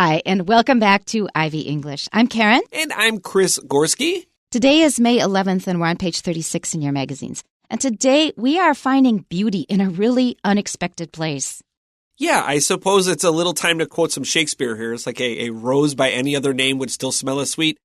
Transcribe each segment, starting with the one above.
Hi, and welcome back to Ivy English. I'm Karen. And I'm Chris Gorski. Today is May 11th, and we're on page 36 in your magazines. And today, we are finding beauty in a really unexpected place. Yeah, I suppose it's a little time to quote some Shakespeare here. It's like a rose by any other name would still smell as sweet.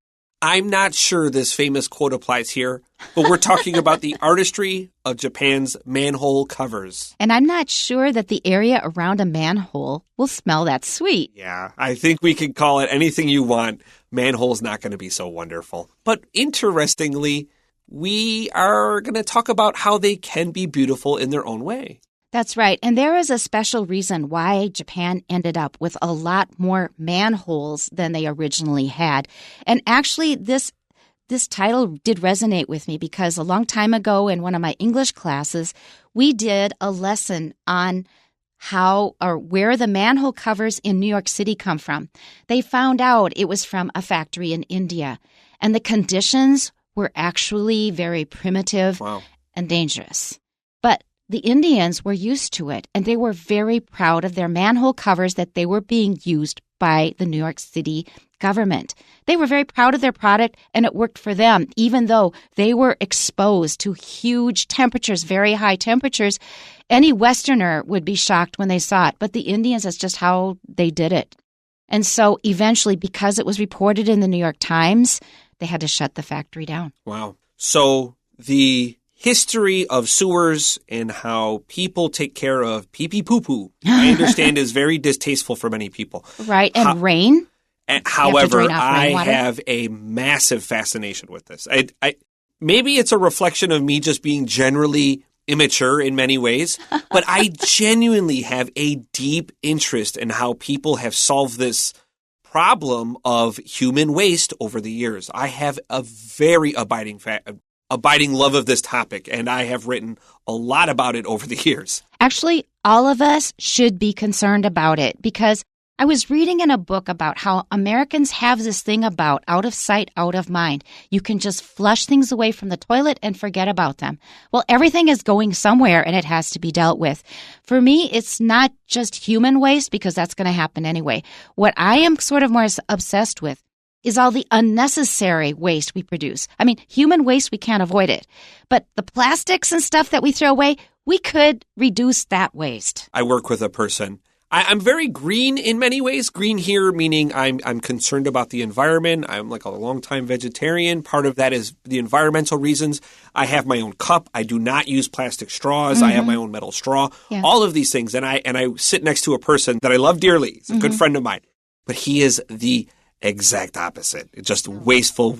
I'm not sure this famous quote applies here, but we're talking about the artistry of Japan's manhole covers. And I'm not sure that the area around a manhole will smell that sweet. Yeah, I think we can call it anything you want. Manhole's not going to be so wonderful. But interestingly, we are going to talk about how they can be beautiful in their own way. That's right. And there is a special reason why Japan ended up with a lot more manholes than they originally had. And actually, this title did resonate with me because a long time ago in one of my English classes, we did a lesson on how or where the manhole covers in New York City come from. They found out it was from a factory in India. And the conditions were actually very primitive and dangerous. But the Indians were used to it, and they were very proud of their manhole covers that they were being used by the New York City government. They were very proud of their product, and it worked for them, even though they were exposed to huge temperatures, very high temperatures. Any Westerner would be shocked when they saw it, but the Indians, that's just how they did it. And so eventually, because it was reported in the New York Times, they had to shut the factory down. Wow. So the history of sewers and how people take care of pee-pee-poo-poo, I understand, is very distasteful for many people. Right, and rain. However, I have a massive fascination with this. I maybe it's a reflection of me just being generally immature in many ways, but I genuinely have a deep interest in how people have solved this problem of human waste over the years. I have a very abiding love of this topic, and I have written a lot about it over the years. Actually, all of us should be concerned about it because I was reading in a book about how Americans have this thing about out of sight, out of mind. You can just flush things away from the toilet and forget about them. Well, everything is going somewhere and it has to be dealt with. For me, it's not just human waste because that's going to happen anyway. What I am sort of more obsessed with is all the unnecessary waste we produce. I mean, human waste, we can't avoid it. But the plastics and stuff that we throw away, we could reduce that waste. I work with a person. I'm very green in many ways. Green here meaning I'm concerned about the environment. I'm like a longtime vegetarian. Part of that is the environmental reasons. I have my own cup. I do not use plastic straws. I have my own metal straw. Yeah. All of these things. And I sit next to a person that I love dearly. He's a good friend of mine. But he is the exact opposite. It's just wasteful.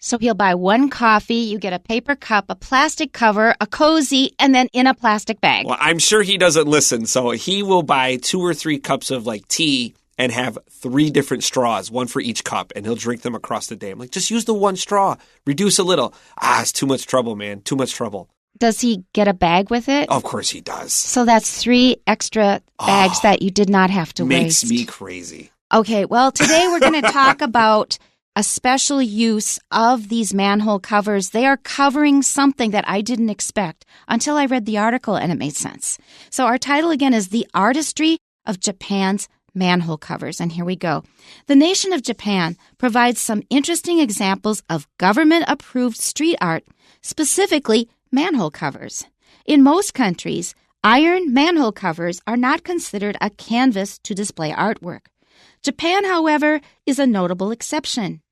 So he'll buy one coffee, you get a paper cup, a plastic cover, a cozy, and then in a plastic bag. Well, I'm sure he doesn't listen. So he will buy 2 or 3 cups of like tea and have 3 different straws, one for each cup, and he'll drink them across the day. I'm like, just use the one straw. Reduce a little. It's too much trouble, man. Too much trouble. Does he get a bag with it? Of course he does. So that's 3 extra bags that you did not have to waste. Makes me crazy. Okay, well, today we're going to talk about a special use of these manhole covers. They are covering something that I didn't expect until I read the article and it made sense. So our title again is The Artistry of Japan's Manhole Covers. And here we go. The nation of Japan provides some interesting examples of government-approved street art, specifically manhole covers. In most countries, iron manhole covers are not considered a canvas to display artwork. Japan, however, is a notable exception.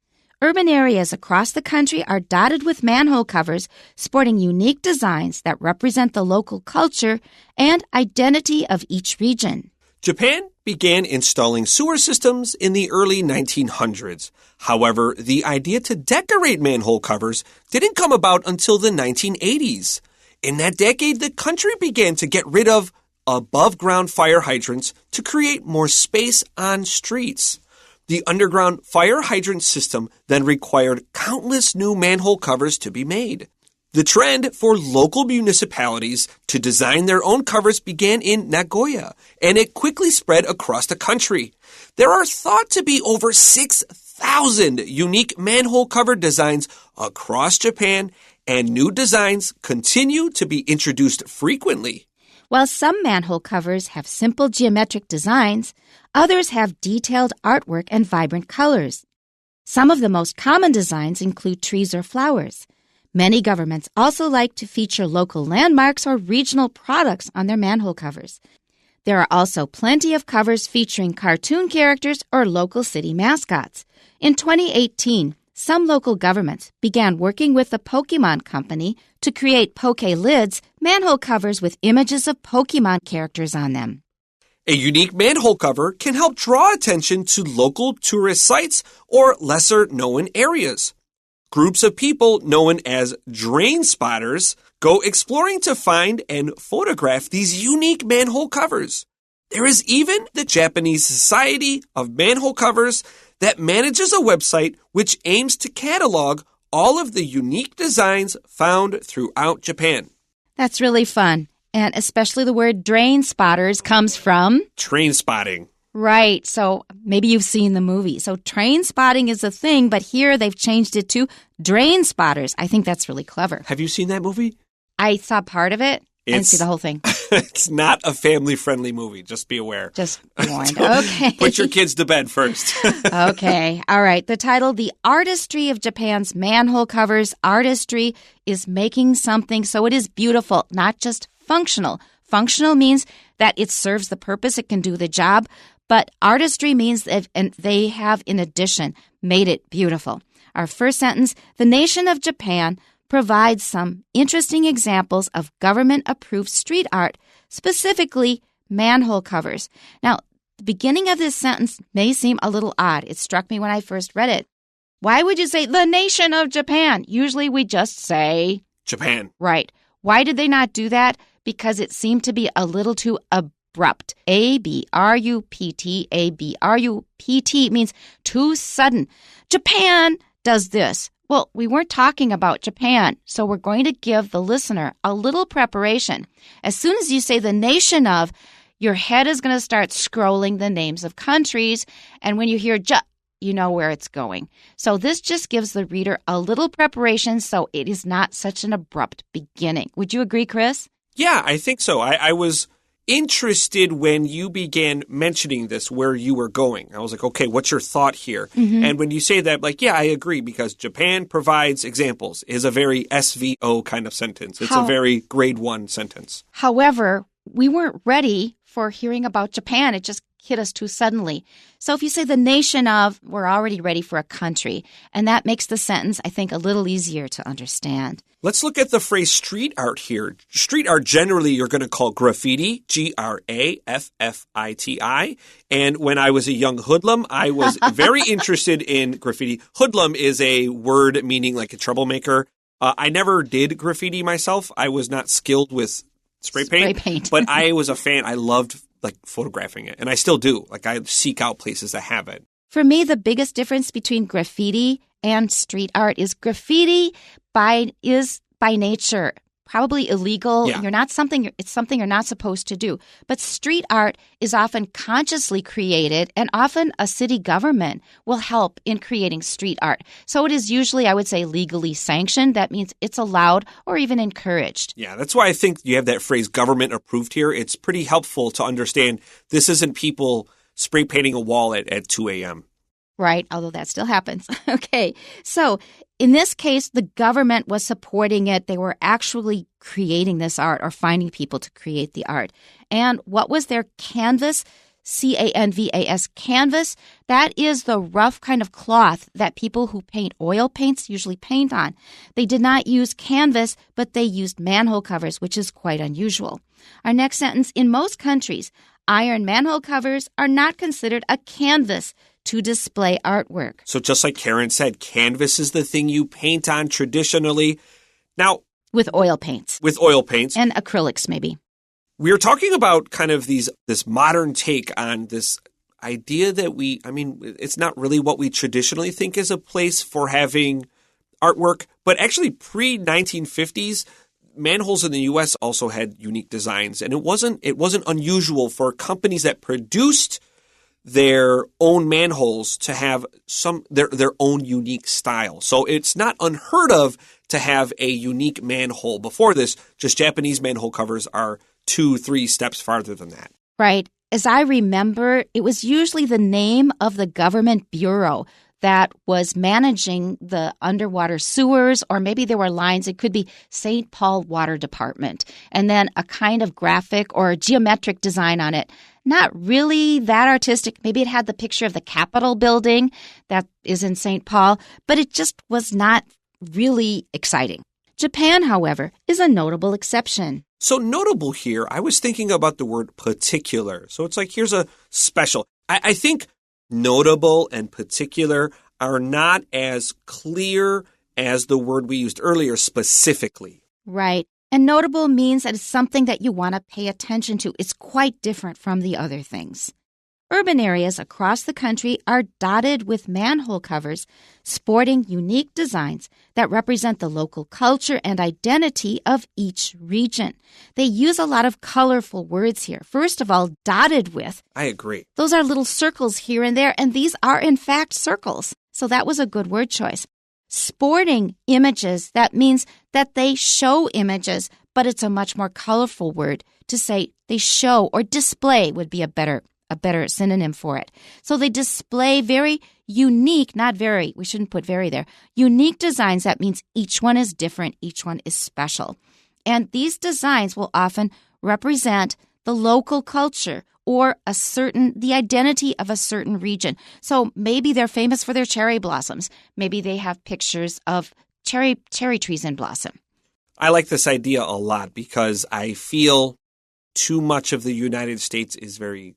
Urban areas across the country are dotted with manhole covers sporting unique designs that represent the local culture and identity of each region. Japan began installing sewer systems in the early 1900s. However, the idea to decorate manhole covers didn't come about until the 1980s. In that decade, the country began to get rid of above-ground fire hydrants to create more space on streets. The underground fire hydrant system then required countless new manhole covers to be made. The trend for local municipalities to design their own covers began in Nagoya, and it quickly spread across the country. There are thought to be over 6,000 unique manhole cover designs across Japan, and new designs continue to be introduced frequently. While some manhole covers have simple geometric designs, others have detailed artwork and vibrant colors. Some of the most common designs include trees or flowers. Many governments also like to feature local landmarks or regional products on their manhole covers. There are also plenty of covers featuring cartoon characters or local city mascots. In 2018, some local governments began working with the Pokemon Company to create Poke Lids, manhole covers with images of Pokemon characters on them. A unique manhole cover can help draw attention to local tourist sites or lesser-known areas. Groups of people known as drain spotters go exploring to find and photograph these unique manhole covers. There is even the Japanese Society of Manhole Covers that manages a website which aims to catalog all of the unique designs found throughout Japan. That's really fun. And especially the word drain spotters comes from? Train spotting. Right. So maybe you've seen the movie. So train spotting is a thing, but here they've changed it to drain spotters. I think that's really clever. Have you seen that movie? I saw part of it. I didn't see the whole thing. It's not a family-friendly movie. Just be aware. Just be warned. Okay. Put your kids to bed first. Okay. All right. The title, The Artistry of Japan's Manhole Covers. Artistry is making something so it is beautiful, not just functional. Functional means that it serves the purpose, it can do the job, but artistry means that and they have, in addition, made it beautiful. Our first sentence, the nation of Japan provides some interesting examples of government-approved street art, specifically manhole covers. Now, the beginning of this sentence may seem a little odd. It struck me when I first read it. Why would you say the nation of Japan? Usually we just say Japan. Right. Why did they not do that? Because it seemed to be a little too abrupt. A-B-R-U-P-T, A-B-R-U-P-T means too sudden. Japan does this. Well, we weren't talking about Japan, so we're going to give the listener a little preparation. As soon as you say the nation of, your head is going to start scrolling the names of countries, and when you hear you know where it's going. So this just gives the reader a little preparation so it is not such an abrupt beginning. Would you agree, Chris? Yeah, I think so. I was interested when you began mentioning this, where you were going. I was like, okay, what's your thought here? Mm-hmm. And when you say that, like, yeah, I agree, because Japan provides examples is a very SVO kind of sentence. It's a very grade 1 sentence. However, we weren't ready for hearing about Japan. It just hit us too suddenly. So if you say the nation of, we're already ready for a country. And that makes the sentence, I think, a little easier to understand. Let's look at the phrase street art here. Street art generally you're going to call graffiti, G-R-A-F-F-I-T-I. And when I was a young hoodlum, I was very interested in graffiti. Hoodlum is a word meaning like a troublemaker. I never did graffiti myself. I was not skilled with spray paint. But I was a fan. I loved photographing it. And I still do. I seek out places that have it. For me, the biggest difference between graffiti and street art is graffiti is by nature probably illegal. Yeah. It's something you're not supposed to do. But street art is often consciously created, and often a city government will help in creating street art. So it is usually, I would say, legally sanctioned. That means it's allowed or even encouraged. Yeah, that's why I think you have that phrase government approved here. It's pretty helpful to understand this isn't people spray painting a wall at 2 a.m. Right, although that still happens. Okay, so in this case, the government was supporting it. They were actually creating this art or finding people to create the art. And what was their canvas? C-A-N-V-A-S, canvas. That is the rough kind of cloth that people who paint oil paints usually paint on. They did not use canvas, but they used manhole covers, which is quite unusual. Our next sentence, in most countries, iron manhole covers are not considered a canvas to display artwork. So just like Karen said, canvas is the thing you paint on traditionally. Now, with oil paints. With oil paints. And acrylics, maybe. We are talking about kind of this modern take on this idea that it's not really what we traditionally think is a place for having artwork, but actually pre-1950s, manholes in the U.S. also had unique designs, and it wasn't unusual for companies that produced their own manholes to have their own unique style. So it's not unheard of to have a unique manhole. Before this, just Japanese manhole covers are 2-3 steps farther than that. Right. As I remember, it was usually the name of the government bureau that was managing the underwater sewers, or maybe there were lines. It could be St. Paul Water Department, and then a kind of graphic or geometric design on it. Not really that artistic. Maybe it had the picture of the Capitol building that is in St. Paul, but it just was not really exciting. Japan, however, is a notable exception. So notable here, I was thinking about the word particular. So it's like, here's a special. I think notable and particular are not as clear as the word we used earlier, specifically. Right. And notable means that it's something that you want to pay attention to. It's quite different from the other things. Urban areas across the country are dotted with manhole covers sporting unique designs that represent the local culture and identity of each region. They use a lot of colorful words here. First of all, dotted with. I agree. Those are little circles here and there, and these are in fact circles. So that was a good word choice. Sporting images, that means that they show images, but it's a much more colorful word. To say they show or display would be a better synonym for it. So they display very unique, we shouldn't put very there, unique designs. That means each one is different, each one is special. And these designs will often represent the local culture or the identity of a certain region. So maybe they're famous for their cherry blossoms. Maybe they have pictures of cherry trees in blossom. I like this idea a lot because I feel too much of the United States is very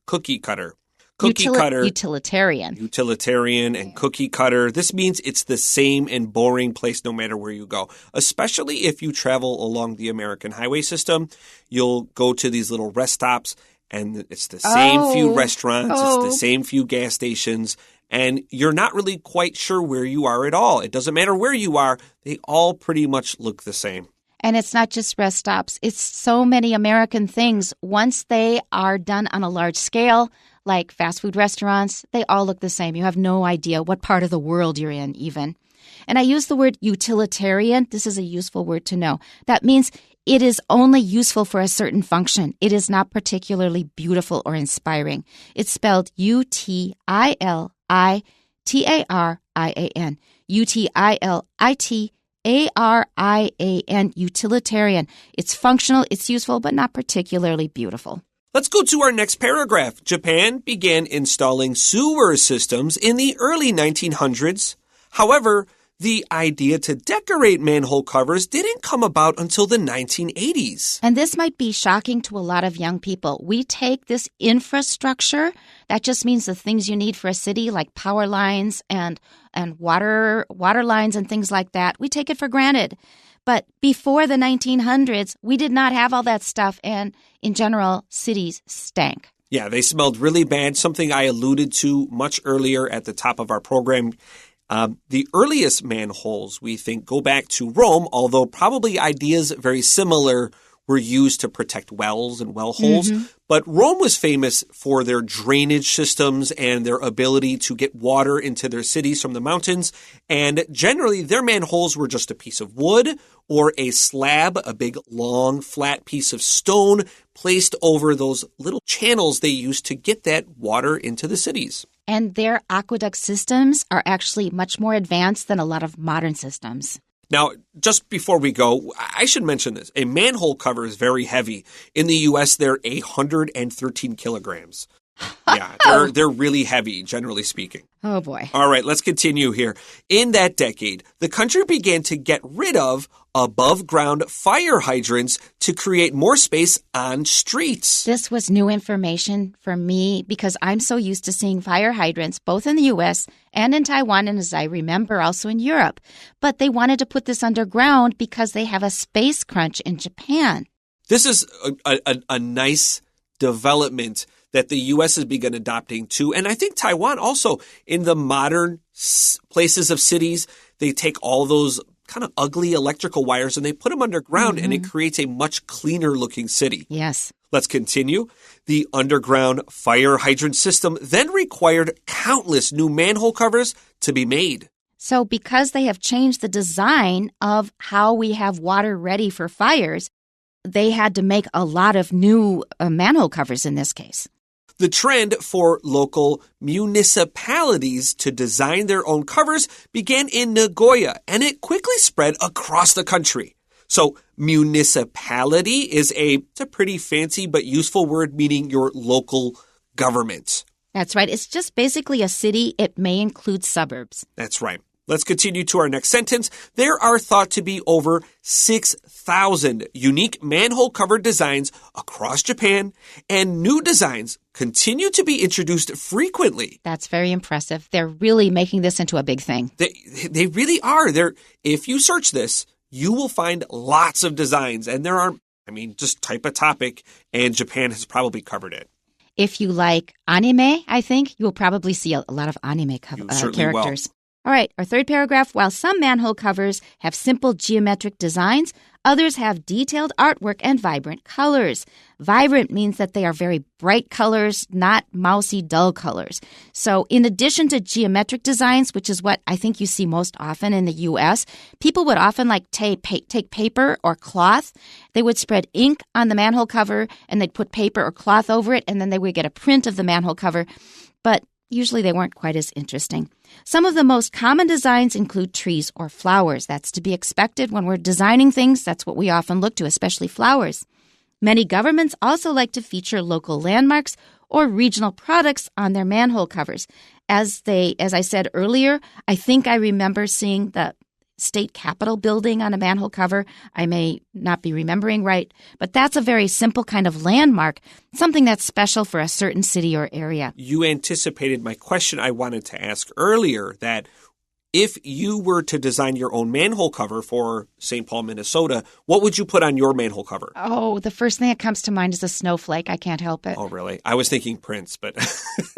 cookie cutter. Utilitarian and cookie cutter. This means it's the same and boring place no matter where you go. Especially if you travel along the American highway system, you'll go to these little rest stops and it's the same few restaurants, it's the same few gas stations, and you're not really quite sure where you are at all. It doesn't matter where you are, they all pretty much look the same. And it's not just rest stops. It's so many American things. Once they are done on a large scale, like fast food restaurants, they all look the same. You have no idea what part of the world you're in even. And I use the word utilitarian. This is a useful word to know. That means it is only useful for a certain function. It is not particularly beautiful or inspiring. It's spelled Utilitarian. Utilitarian, utilitarian. It's functional, it's useful, but not particularly beautiful. Let's go to our next paragraph. Japan began installing sewer systems in the early 1900s. However, the idea to decorate manhole covers didn't come about until the 1980s. And this might be shocking to a lot of young people. We take this infrastructure, that just means the things you need for a city, like power lines and water lines and things like that. We take it for granted. But before the 1900s, we did not have all that stuff, and in general, cities stank. Yeah, they smelled really bad, something I alluded to much earlier at the top of our program. The earliest manholes, we think, go back to Rome, although probably ideas very similar were used to protect wells and well holes. Mm-hmm. But Rome was famous for their drainage systems and their ability to get water into their cities from the mountains. And generally, their manholes were just a piece of wood or a slab, a big, long, flat piece of stone placed over those little channels they used to get that water into the cities. And their aqueduct systems are actually much more advanced than a lot of modern systems. Now, just before we go, I should mention this. A manhole cover is very heavy. In the U.S., they're 113 kilograms. Yeah, they're really heavy, generally speaking. Oh, boy. All right, let's continue here. In that decade, the country began to get rid of above-ground fire hydrants to create more space on streets. This was new information for me because I'm so used to seeing fire hydrants both in the U.S. and in Taiwan, and as I remember, also in Europe. But they wanted to put this underground because they have a space crunch in Japan. This is a nice development that the U.S. has begun adopting too. And I think Taiwan also, in the modern places of cities, they take all those kind of ugly electrical wires and they put them underground, and it creates a much cleaner looking city. Yes. Let's continue. The underground fire hydrant system then required countless new manhole covers to be made. So because they have changed the design of how we have water ready for fires, they had to make a lot of new manhole covers in this case. The trend for local municipalities to design their own covers began in Nagoya, and it quickly spread across the country. So municipality is it's a pretty fancy but useful word meaning your local government. That's right. It's just basically a city. It may include suburbs. That's right. Let's continue to our next sentence. There are thought to be over 6,000 unique manhole cover designs across Japan, and new designs continue to be introduced frequently. That's very impressive. They're really making this into a big thing. They really are. If you search this, you will find lots of designs, and just type a topic, and Japan has probably covered it. If you like anime, I think, you'll probably see a lot of anime characters. Will. All right, our third paragraph. While some manhole covers have simple geometric designs, others have detailed artwork and vibrant colors. Vibrant means that they are very bright colors, not mousy, dull colors. So in addition to geometric designs, which is what I think you see most often in the U.S., people would often take paper or cloth. They would spread ink on the manhole cover, and they'd put paper or cloth over it, and then they would get a print of the manhole cover. But usually they weren't quite as interesting. Some of the most common designs include trees or flowers. That's to be expected when we're designing things. That's what we often look to, especially flowers. Many governments also like to feature local landmarks or regional products on their manhole covers. As I said earlier, I think I remember seeing the state capitol building on a manhole cover. I may not be remembering right, but that's a very simple kind of landmark, something that's special for a certain city or area. You anticipated my question I wanted to ask earlier, that if you were to design your own manhole cover for St. Paul, Minnesota, what would you put on your manhole cover? Oh, the first thing that comes to mind is a snowflake. I can't help it. Oh, really? I was thinking Prince, but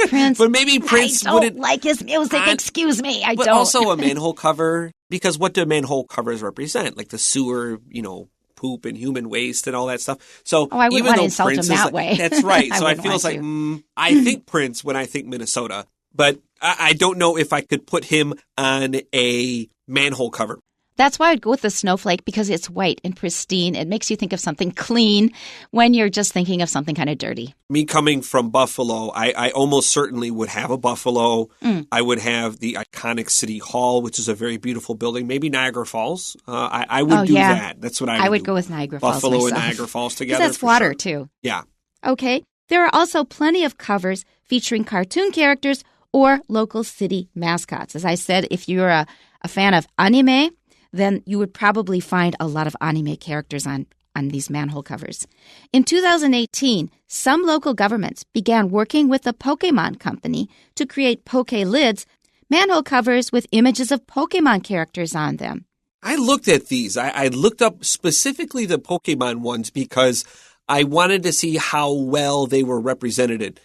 Prince. But maybe Prince wouldn't like his music. Excuse me, I but don't. But also a manhole cover, because what do manhole covers represent? Like the sewer, poop and human waste and all that stuff. So I wouldn't want to insult him that way. That's right. So I feel like I think Prince when I think Minnesota, but I don't know if I could put him on a manhole cover. That's why I'd go with the snowflake, because it's white and pristine. It makes you think of something clean when you're just thinking of something kind of dirty. Me coming from Buffalo, I almost certainly would have a buffalo. I would have the iconic City Hall, which is a very beautiful building. Maybe Niagara Falls. I would do that. That's what I would do. Go with Niagara Falls Buffalo myself. and Niagara Falls together. That's water, too. Yeah. Okay. There are also plenty of covers featuring cartoon characters or local city mascots. As I said, if you're a fan of anime, then you would probably find a lot of anime characters on these manhole covers. In 2018, some local governments began working with the Pokemon Company to create Poke Lids, manhole covers with images of Pokemon characters on them. I looked at these. I looked up specifically the Pokemon ones because I wanted to see how well they were represented.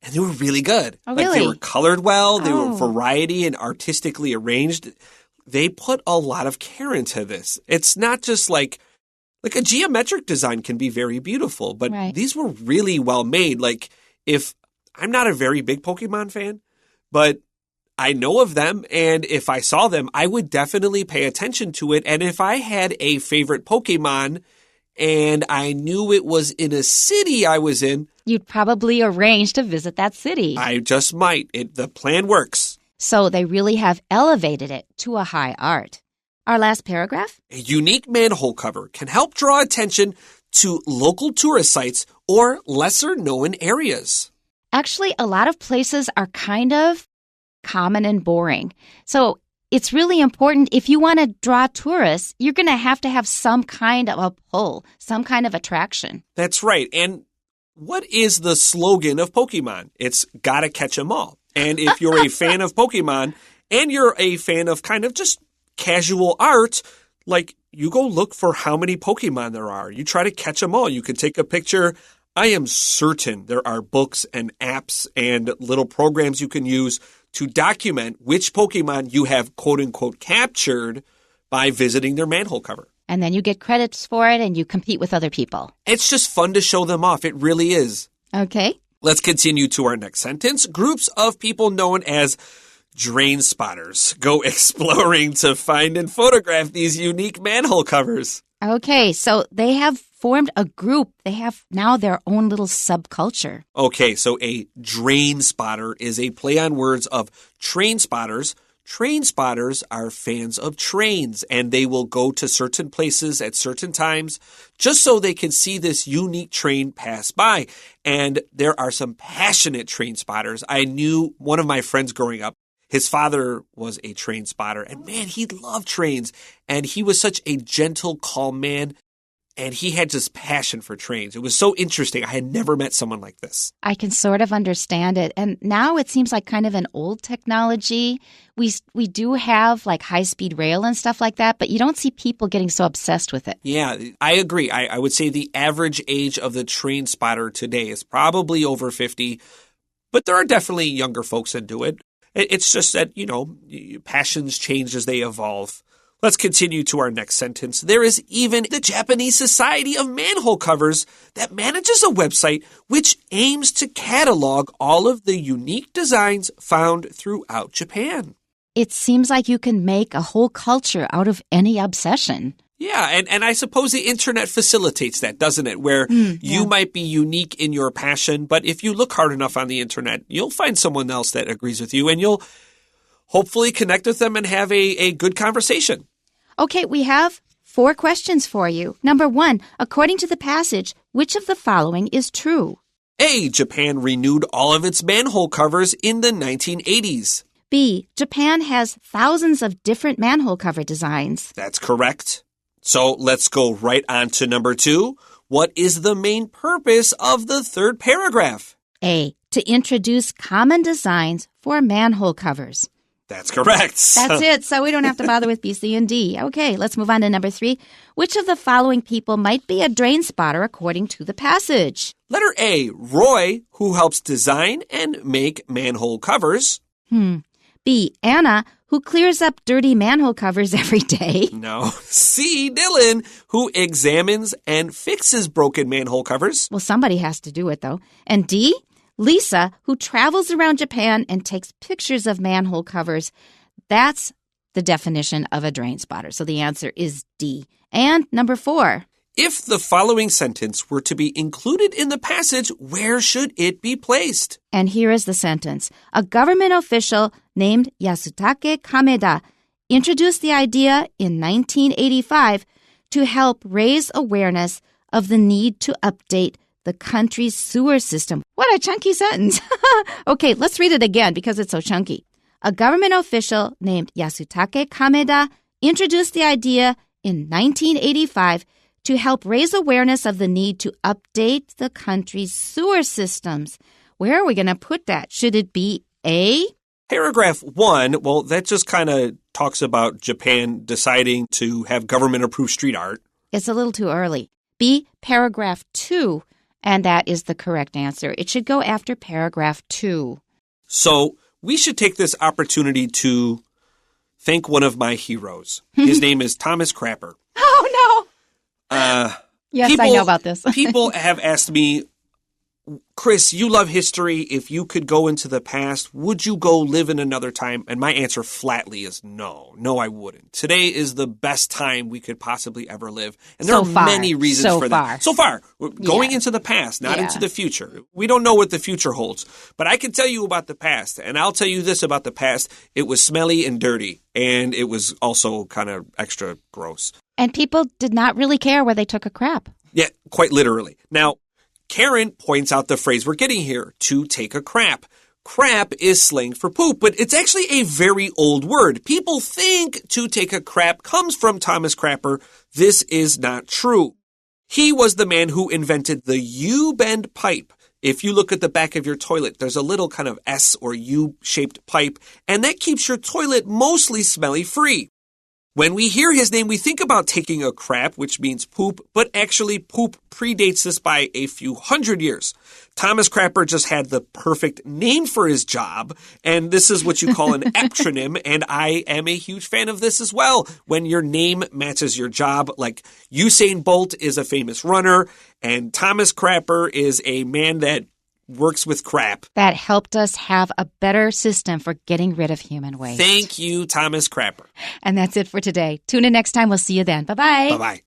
And they were really good. Oh, really? Like they were colored well. They were variety and artistically arranged. They put a lot of care into this. It's not just like a geometric design can be very beautiful, but these were really well made. Like if I'm not a very big Pokemon fan, but I know of them, and if I saw them, I would definitely pay attention to it. And if I had a favorite Pokemon and I knew it was in a city I was in, you'd probably arrange to visit that city. I just might. The plan works. So they really have elevated it to a high art. Our last paragraph? A unique manhole cover can help draw attention to local tourist sites or lesser-known areas. Actually, a lot of places are kind of common and boring. So it's really important. If you want to draw tourists, you're going to have some kind of a pull, some kind of attraction. That's right. And what is the slogan of Pokemon? It's gotta catch 'em all. And if you're a fan of Pokemon and you're a fan of kind of just casual art, like you go look for how many Pokemon there are. You try to catch them all. You can take a picture. I am certain there are books and apps and little programs you can use to document which Pokemon you have quote unquote captured by visiting their manhole cover. And then you get credits for it and you compete with other people. It's just fun to show them off. It really is. Okay. Let's continue to our next sentence. Groups of people known as drain spotters go exploring to find and photograph these unique manhole covers. Okay, so they have formed a group. They have now their own little subculture. Okay, so a drain spotter is a play on words of train spotters. Train spotters are fans of trains, and they will go to certain places at certain times just so they can see this unique train pass by. And there are some passionate train spotters. I knew one of my friends growing up. His father was a train spotter, and man, he loved trains. And he was such a gentle, calm man. And he had this passion for trains. It was so interesting. I had never met someone like this. I can sort of understand it. And now it seems like kind of an old technology. We do have like high-speed rail and stuff like that, but you don't see people getting so obsessed with it. Yeah, I agree. I would say the average age of the train spotter today is probably over 50, but there are definitely younger folks that do it. It's just that, passions change as they evolve. Let's continue to our next sentence. There is even the Japanese Society of Manhole Covers that manages a website which aims to catalog all of the unique designs found throughout Japan. It seems like you can make a whole culture out of any obsession. Yeah, and I suppose the internet facilitates that, doesn't it? Where you might be unique in your passion, but if you look hard enough on the internet, you'll find someone else that agrees with you, and you'll hopefully connect with them and have a good conversation. Okay, we have 4 questions for you. Number 1, according to the passage, which of the following is true? A. Japan renewed all of its manhole covers in the 1980s. B. Japan has thousands of different manhole cover designs. That's correct. So let's go right on to number 2. What is the main purpose of the third paragraph? A. To introduce common designs for manhole covers. That's correct. That's it. So we don't have to bother with B, C, and D. Okay, let's move on to number 3. Which of the following people might be a drain spotter according to the passage? Letter A, Roy, who helps design and make manhole covers. B, Anna, who clears up dirty manhole covers every day. No. C, Dylan, who examines and fixes broken manhole covers. Well, somebody has to do it, though. And D, Lisa, who travels around Japan and takes pictures of manhole covers. That's the definition of a drain spotter. So the answer is D. And number 4. If the following sentence were to be included in the passage, where should it be placed? And here is the sentence. A government official named Yasutake Kameda introduced the idea in 1985 to help raise awareness of the need to update the country's sewer system. What a chunky sentence. Okay, let's read it again because it's so chunky. A government official named Yasutake Kameda introduced the idea in 1985 to help raise awareness of the need to update the country's sewer systems. Where are we going to put that? Should it be A? Paragraph 1, well, that just kind of talks about Japan deciding to have government-approved street art. It's a little too early. B, paragraph 2. And that is the correct answer. It should go after paragraph 2. So we should take this opportunity to thank one of my heroes. His name is Thomas Crapper. Oh, no. Yes, I know about this. People have asked me, Chris, you love history. If you could go into the past, would you go live in another time? And my answer flatly is no. No, I wouldn't. Today is the best time we could possibly ever live. And there are many reasons for that. So far. Going into the past, not into the future. We don't know what the future holds. But I can tell you about the past. And I'll tell you this about the past. It was smelly and dirty. And it was also kind of extra gross. And people did not really care where they took a crap. Yeah, quite literally. Now, Karen points out the phrase we're getting here, to take a crap. Crap is slang for poop, but it's actually a very old word. People think to take a crap comes from Thomas Crapper. This is not true. He was the man who invented the U-bend pipe. If you look at the back of your toilet, there's a little kind of S or U-shaped pipe, and that keeps your toilet mostly smelly-free. When we hear his name, we think about taking a crap, which means poop, but actually poop predates this by a few hundred years. Thomas Crapper just had the perfect name for his job, and this is what you call an acronym, and I am a huge fan of this as well. When your name matches your job, like Usain Bolt is a famous runner, and Thomas Crapper is a man that works with crap. That helped us have a better system for getting rid of human waste. Thank you, Thomas Crapper. And that's it for today. Tune in next time. We'll see you then. Bye-bye. Bye-bye.